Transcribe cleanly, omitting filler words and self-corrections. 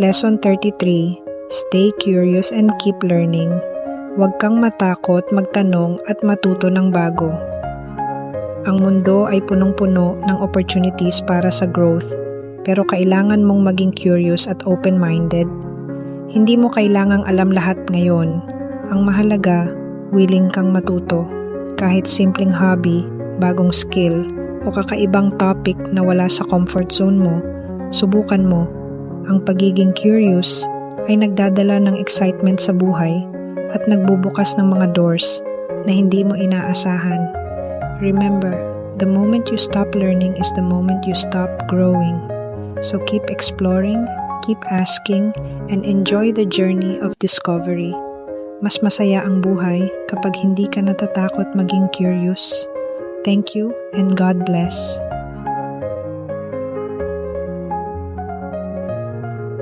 Lesson 33. Stay curious and keep learning. Huwag kang matakot magtanong at matuto ng bago. Ang mundo ay punong-puno ng opportunities para sa growth, pero kailangan mong maging curious at open-minded. Hindi mo kailangang alam lahat ngayon. Ang mahalaga, willing kang matuto. Kahit simpleng hobby, bagong skill, o kakaibang topic na wala sa comfort zone mo, subukan mo. Ang pagiging curious ay nagdadala ng excitement sa buhay at nagbubukas ng mga doors na hindi mo inaasahan. Remember, the moment you stop learning is the moment you stop growing. So keep exploring, keep asking, and enjoy the journey of discovery. Mas masaya ang buhay kapag hindi ka natatakot maging curious. Thank you and God bless.